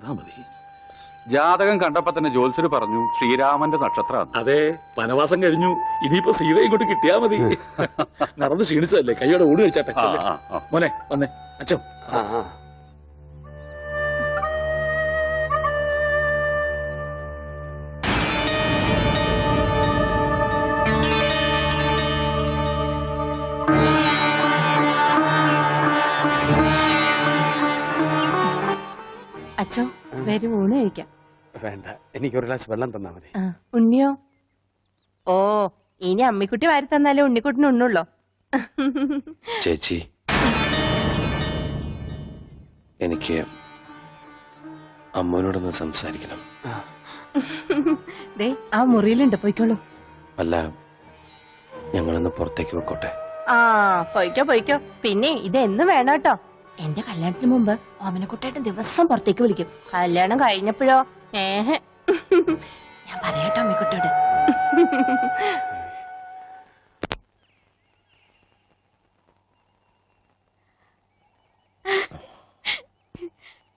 ചെയ്താ മതി. ജാതകം കണ്ടപ്പോ തന്നെ ജ്യോത്സ്യര് പറഞ്ഞു ശ്രീരാമന്റെ നക്ഷത്രമാണ്. അതെ, വനവാസം കഴിഞ്ഞു, ഇനിയിപ്പോ സീത ഇങ്ങോട്ട് കിട്ടിയാ മതി. നടന്ന് ക്ഷീണിച്ചതല്ലേ, കൈയോടെ ഊണ് കഴിച്ചാട്ടെ. മോനെ വന്നേ, അച്ഛൻ. അച്ഛോ, വരും ഊണ് കഴിക്കാം. വേണ്ട, എനിക്കൊരു ഗ്ലാസ് വെള്ളം തന്നാ മതി. ഉണ്ണിയോ? ഓ, ഇനി അമ്മിക്കുട്ടി വാരി തന്നാലേ ഉണ്ണിക്കുട്ടിന് ഉണ്ണുള്ളോ? ചേച്ചി, എനിക്ക് അമ്മോനോടൊന്ന് സംസാരിക്കണം. ദേ, ആ മുറിയിലുണ്ട്, പോയിക്കോളൂ. അല്ല, ഞങ്ങളൊന്ന് പുറത്തേക്ക് പോയിക്കോട്ടെ? പോയിക്കോ പോയിക്കോ. പിന്നെ ഇത് എന്നും വേണം കേട്ടോ. എന്റെ കല്യാണത്തിന് മുമ്പ് ഓമനക്കുട്ടായിട്ട് ദിവസം പുറത്തേക്ക് വിളിക്കും. കല്യാണം കഴിഞ്ഞപ്പോഴോ ഞാൻ പറയാട്ടോ അമ്മിക്കുട്ടോട്.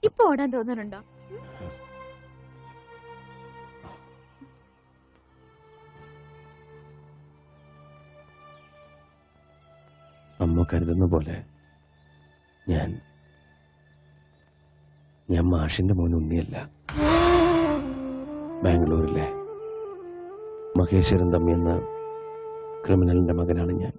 ഇപ്പൊ ഓടാൻ തോന്നുന്നുണ്ടോ? അമ്മ കരുതുന്ന പോലെ ഞാൻ മാഷിന്റെ മോൻ ഉണ്ണിയല്ല. ബാംഗ്ലൂരിലെ മഹേശ്വരൻ തമ്മി എന്ന ക്രിമിനലിന്റെ മകനാണ് ഞാൻ.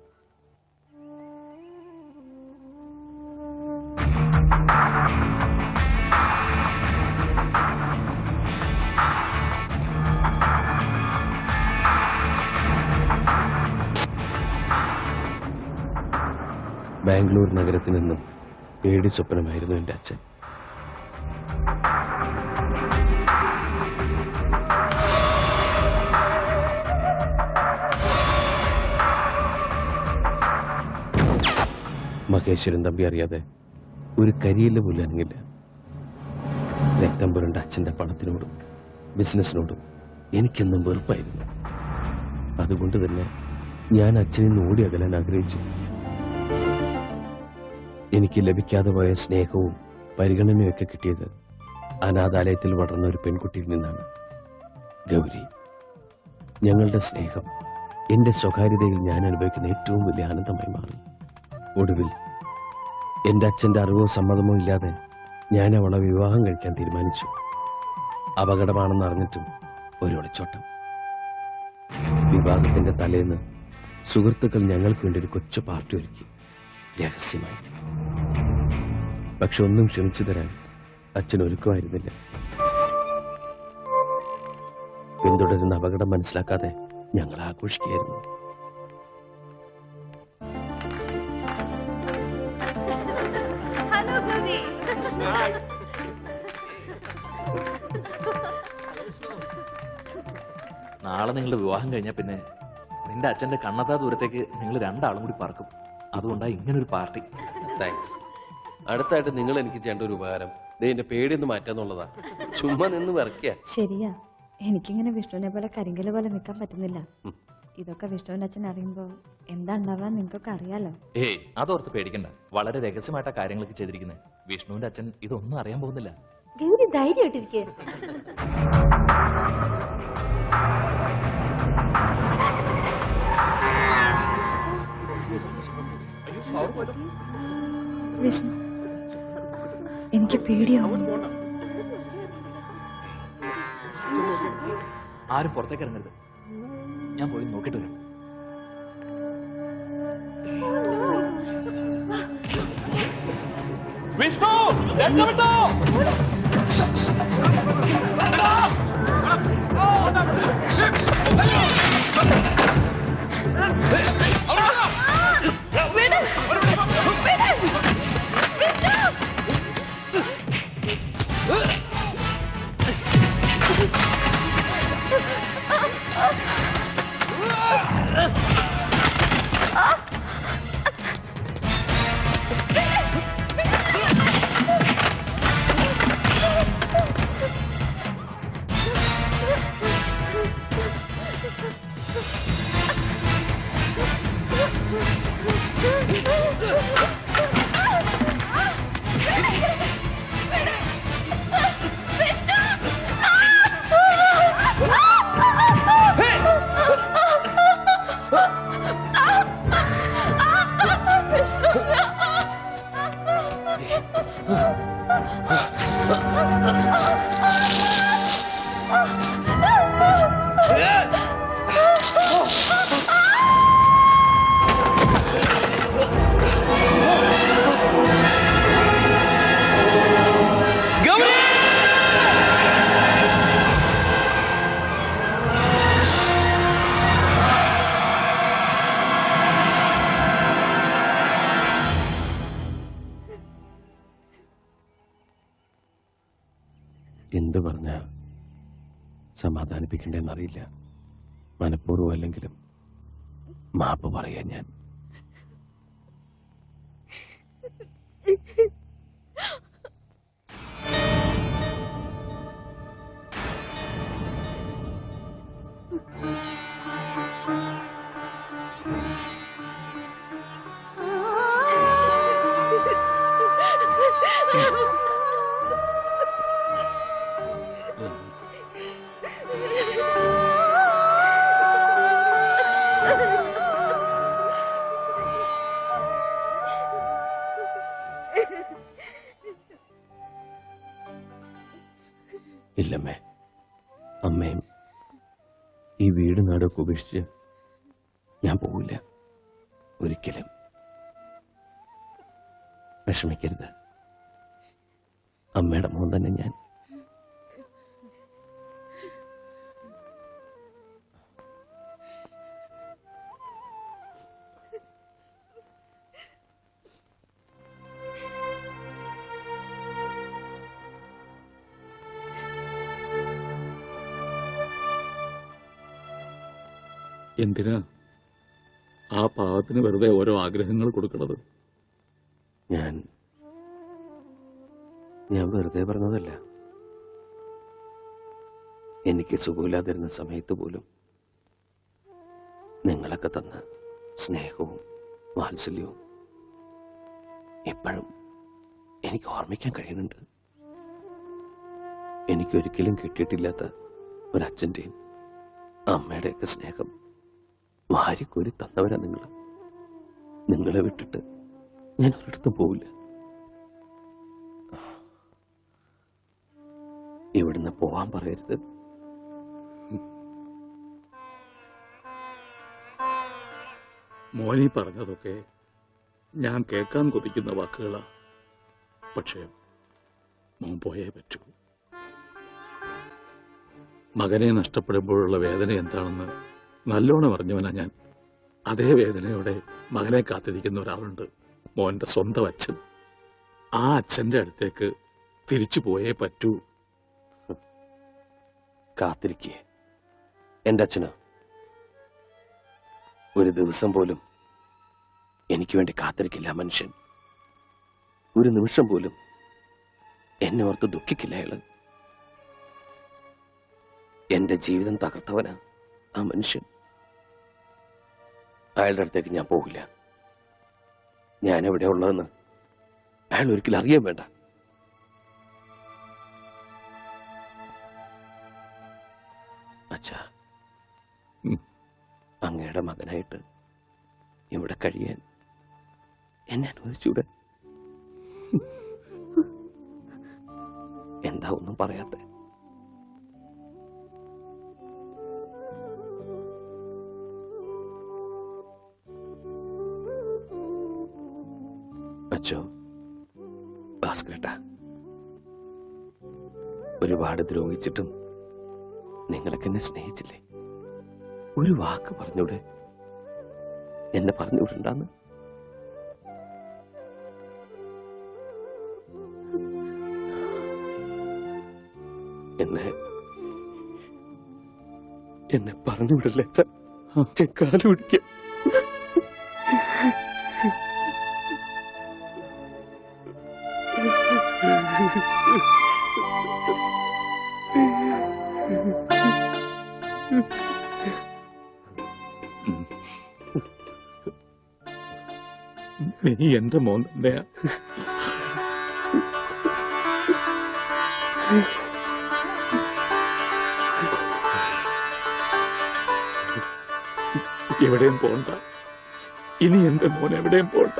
ബാംഗ്ലൂർ നഗരത്തിൽ നിന്നും പേടി സ്വപ്നമായിരുന്നു എൻ്റെ അച്ഛൻ. മഹേശ്വരൻ തമ്പി അറിയാതെ ഒരു കരിയില്ല പോലും അനങ്ങില്ല. രക്തം പുരണ്ട അച്ഛൻ്റെ പണത്തിനോടും ബിസിനസ്സിനോടും എനിക്കെന്നും വെറുപ്പായിരുന്നു. അതുകൊണ്ട് തന്നെ ഞാൻ അച്ഛനിൽ നിന്ന് ഓടി അകലാൻ ആഗ്രഹിച്ചു. എനിക്ക് ലഭിക്കാതെ പോയ സ്നേഹവും പരിഗണനയൊക്കെ കിട്ടിയത് അനാഥാലയത്തിൽ വളർന്ന ഒരു പെൺകുട്ടിയിൽ നിന്നാണ്, ഗൗരി. ഞങ്ങളുടെ സ്നേഹം എൻ്റെ സ്വകാര്യതയിൽ ഞാൻ അനുഭവിക്കുന്ന ഏറ്റവും വലിയ ആനന്ദമായി മാറി. ഒടുവിൽ എൻ്റെ അച്ഛൻ്റെ അറിവോ സമ്മതമോ ഇല്ലാതെ ഞാൻ അവളെ വിവാഹം കഴിക്കാൻ തീരുമാനിച്ചു. അപകടമാണെന്ന് അറിഞ്ഞിട്ടും ഒരു ഒളിച്ചോട്ടം. വിവാഹത്തിന്റെ തലേന്ന് സുഹൃത്തുക്കൾ ഞങ്ങൾക്ക് വേണ്ടി ഒരു കൊച്ചു പാർട്ടി ഒരുക്കി, രഹസ്യമായി. പക്ഷെ ഒന്നും ക്ഷമിച്ചു തരാൻ അച്ഛൻ ഒരുക്കമായിരുന്നില്ല. പിന്തുടരുന്ന അപകടം മനസ്സിലാക്കാതെ ഞങ്ങൾ ആഘോഷിക്കുകയായിരുന്നു. നാളെ നിങ്ങളുടെ വിവാഹം കഴിഞ്ഞാൽ പിന്നെ നിന്റെ അച്ഛന്റെ കണ്ണത്താ ദൂരത്തേക്ക് നിങ്ങൾ രണ്ടാളും കൂടി പറക്കും. അതുകൊണ്ടാണ് ഇങ്ങനൊരു പാർട്ടി. താങ്ക്സ്. അടുത്തായിട്ട് നിങ്ങൾ എനിക്ക് ചെയ്യേണ്ട ഒരു ഉപകാരം എന്റെ പേടിയൊന്ന് മാറ്റാന്നുള്ളതാ. ചുമ്മാ നിന്ന് വിറക്കുക. ശരിയാ, എനിക്കിങ്ങനെ വിഷ്ണുവിനെ പോലെ കരിങ്കല് പോലെ നിൽക്കാൻ പറ്റുന്നില്ല. ഇതൊക്കെ വിഷ്ണുവിന്റെ അച്ഛൻ അറിയുമ്പോ എന്താ ഉണ്ടാവാൻ നിങ്ങൾക്കൊക്കെ അറിയാലോ. ഏയ്, അതോർത്ത് പേടിക്കണ്ട. വളരെ രഹസ്യമായിട്ടാ കാര്യങ്ങളൊക്കെ ചെയ്തിരിക്കുന്നത്. വിഷ്ണുവിന്റെ അച്ഛൻ ഇതൊന്നും അറിയാൻ പോകുന്നില്ല. ഗൗരി ധൈര്യമായിട്ടിരിക്കേ. വിഷ്ണു, എനിക്ക് പേടിയാവും. ആരും പുറത്തേക്ക് ഇറങ്ങരുത്. ഞാൻ പോയി നോക്കിട്ട് വരാം. വിഷ്ണു, എന്തു പറഞ്ഞ സമാധാനിപ്പിക്കണ്ടെന്നറിയില്ല. മനഃപൂർവ്വം അല്ലെങ്കിലും മാപ്പ് പറയാൻ ഞാൻ. ഇല്ലമ്മേ, അമ്മയും ഈ വീട് നാടൊക്കെ ഉപേക്ഷിച്ച് ഞാൻ പോവില്ല ഒരിക്കലും. വിഷമിക്കരുത്, അമ്മയുടെ മോൻ തന്നെ ഞാൻ. എന്തിനാ ആ പാവത്തിന് വെറുതെ ഓരോ ആഗ്രഹങ്ങൾ കൊടുക്കണത്? ഞാൻ വെറുതെ പറഞ്ഞതല്ല. എനിക്ക് സുഖമില്ലാതിരുന്ന സമയത്ത് പോലും നിങ്ങളൊക്കെ തന്ന സ്നേഹവും വാത്സല്യവും ഇപ്പോഴും എനിക്ക് ഓർമ്മിക്കാൻ കഴിയുന്നുണ്ട്. എനിക്കൊരിക്കലും കിട്ടിയിട്ടില്ലാത്ത ഒരച്ഛൻ്റെയും അമ്മയുടെയൊക്കെ സ്നേഹം വാരിക്കോരി തന്നവരാ നിങ്ങൾ. നിങ്ങളെ വിട്ടിട്ട് ഞാൻ ഒരിടത്തും പോവില്ല. ഇവിടുന്ന് പോവാൻ പറയരുത്. മോനി പറഞ്ഞതൊക്കെ ഞാൻ കേൾക്കാൻ കൊതിക്കുന്ന വാക്കുകളാ. പക്ഷേ മോൻ പോയേ പറ്റൂ. മകനെ നഷ്ടപ്പെടുമ്പോഴുള്ള വേദന എന്താണെന്ന് നല്ലോണം അറിഞ്ഞവനാ ഞാൻ. അതേ വേദനയോടെ മകനെ കാത്തിരിക്കുന്ന ഒരാളുണ്ട്, മോന്റെ സ്വന്തം അച്ഛൻ. ആ അച്ഛന്റെ അടുത്തേക്ക് തിരിച്ചു പോയേ പറ്റൂ. കാത്തിരിക്കേ എന്റെ അച്ഛന് ഒരു ദിവസം പോലും എനിക്ക് വേണ്ടി കാത്തിരിക്കില്ല മനുഷ്യൻ. ഒരു നിമിഷം പോലും എന്നെ ഓർത്ത് ദുഃഖിക്കില്ല അയാള്. എന്റെ ജീവിതം തകർത്തവനാ ആ മനുഷ്യൻ. അയാളുടെ അടുത്തേക്ക് ഞാൻ പോകില്ല. ഞാൻ എവിടെ ഉള്ളതെന്ന് അയാൾ ഒരിക്കലും അറിയാൻ വേണ്ട. അച്ഛാ, അങ്ങയുടെ മകനായിട്ട് ഇവിടെ കഴിയാൻ എന്നെ അനുവദിച്ചൂടെ? എന്താ ഒന്നും പറയാത്ത? അച്ഛോ, ഭാസ്കരേട്ടാ, ഒരുപാട് ദ്രോഹിച്ചിട്ടും നിങ്ങളൊക്കെ എന്നെ സ്നേഹിച്ചില്ലേ? ഒരു വാക്ക് പറഞ്ഞൂടെ? എന്നെ പറഞ്ഞുവിടണ്ടെന്ന്. എന്നെ പറഞ്ഞുവിടല്ലേ അച്ഛൻ? കാല് പിടിക്കാം. നീ എന്റെ മോൻ തന്നെയാ. എവിടെയും പോണ്ട. ഇനി എന്റെ മോൻ എവിടെയും പോണ്ട.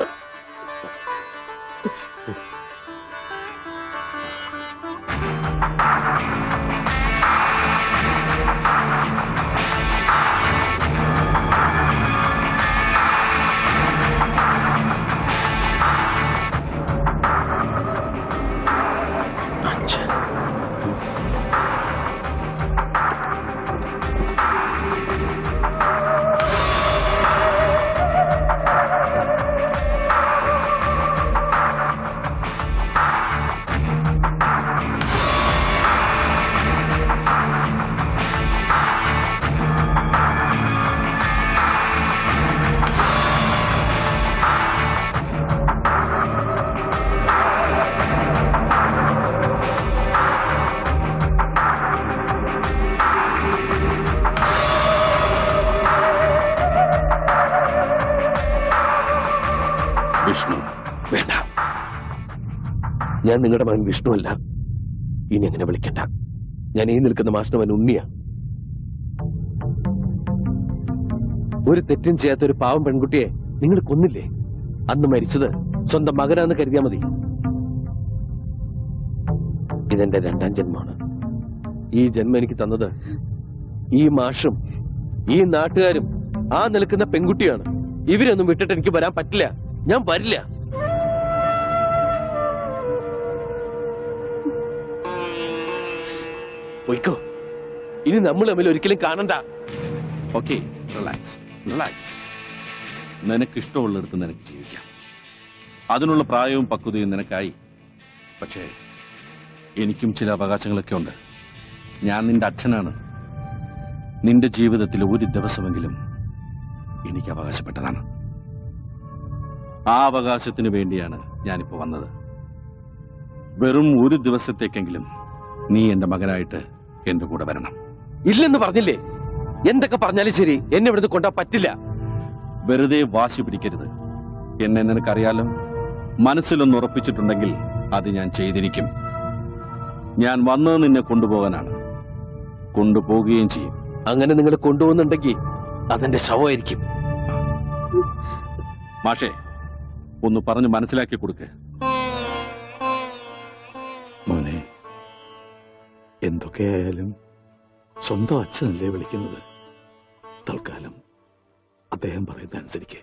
ഞാൻ നിങ്ങളുടെ മകൻ വിഷ്ണുവല്ല. ഇനി അങ്ങനെ വിളിക്കണ്ട. ഞാൻ ഈ നിൽക്കുന്ന മാഷിന്റെ മകൻ ഉണ്ണിയാ. ഒരു തെറ്റും ചെയ്യാത്ത ഒരു പാവം പെൺകുട്ടിയെ നിങ്ങൾ കൊന്നില്ലേ? അന്ന് മരിച്ചത് സ്വന്തം മകനാന്ന് കരുതിയാ മതി. ഇതെന്റെ 2ാം ജന്മമാണ്. ഈ ജന്മം എനിക്ക് തന്നത് ഈ മാഷും ഈ നാട്ടുകാരും ആ നിൽക്കുന്ന പെൺകുട്ടിയാണ്. ഇവരൊന്നും വിട്ടിട്ട് എനിക്ക് വരാൻ പറ്റില്ല. ഞാൻ വരില്ല. പോയിക്കോ. ഇനി നമ്മൾ തമ്മിൽ ഒരിക്കലും കാണണ്ട. Okay, relax relax. നിനക്ക് ഇഷ്ടമുള്ളിടത്ത് നിനക്ക് ജീവിക്കാം. അതിനുള്ള പ്രായവും പക്വതയും നിനക്കായി. പക്ഷേ എനിക്കും ചില അവകാശങ്ങളൊക്കെ ഉണ്ട്. ഞാൻ നിന്റെ അച്ഛനാണ്. നിന്റെ ജീവിതത്തിൽ ഒരു ദിവസമെങ്കിലും എനിക്ക് അവകാശപ്പെട്ടതാണ്. ആ അവകാശത്തിന് വേണ്ടിയാണ് ഞാനിപ്പോ വന്നത്. വെറും ഒരു ദിവസത്തേക്കെങ്കിലും നീ എന്റെ മകനായിട്ട് എന്റെ കൂടെ വരണം. ഇല്ലെന്ന് പറഞ്ഞില്ലേ? എന്തൊക്കെ പറഞ്ഞാലും ശരി, എന്നെ ഇവിടുന്ന് കൊണ്ടാ പറ്റില്ല. വെറുതെ വാശി പിടിക്കരുത്. എന്നെ നിനക്കറിയാലോ. മനസ്സിലൊന്ന് ഉറപ്പിച്ചിട്ടുണ്ടെങ്കിൽ അത് ഞാൻ ചെയ്തിരിക്കും. ഞാൻ വന്നത് നിന്നെ കൊണ്ടുപോകാനാണ്. കൊണ്ടുപോകുകയും ചെയ്യും. അങ്ങനെ നിങ്ങൾ കൊണ്ടുപോകുന്നുണ്ടെങ്കിൽ അതെന്റെ ശവമായിരിക്കും. മാഷേ, ഒന്ന് പറഞ്ഞ് മനസ്സിലാക്കി കൊടുക്ക്. മോനെ, എന്തൊക്കെയായാലും സ്വന്തം അച്ഛനല്ലേ വിളിക്കുന്നത്. തൽക്കാലം അദ്ദേഹം പറയുന്ന അനുസരിക്ക്.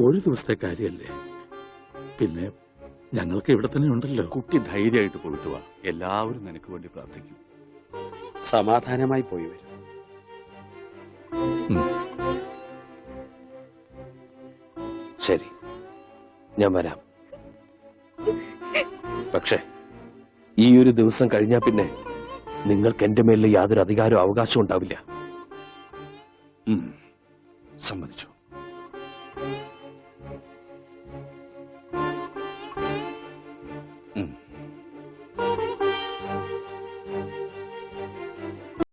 ഒരു ദിവസത്തെ കാര്യമല്ലേ. പിന്നെ ഞങ്ങൾക്ക് ഇവിടെ തന്നെ ഉണ്ടല്ലോ. കുട്ടി ധൈര്യമായിട്ട് പോയിട്ട് വാ. എല്ലാവരും നിനക്ക് വേണ്ടി പ്രാർത്ഥിക്കും. സമാധാനമായി പോയി വരും. ശരി, ഞാൻ വരാം. പക്ഷേ ഈ ഒരു ദിവസം കഴിഞ്ഞാൽ പിന്നെ നിങ്ങൾക്ക് എന്റെ മേലിൽ യാതൊരു അധികാരവും അവകാശവും ഉണ്ടാവില്ല. സമ്മതിച്ചു.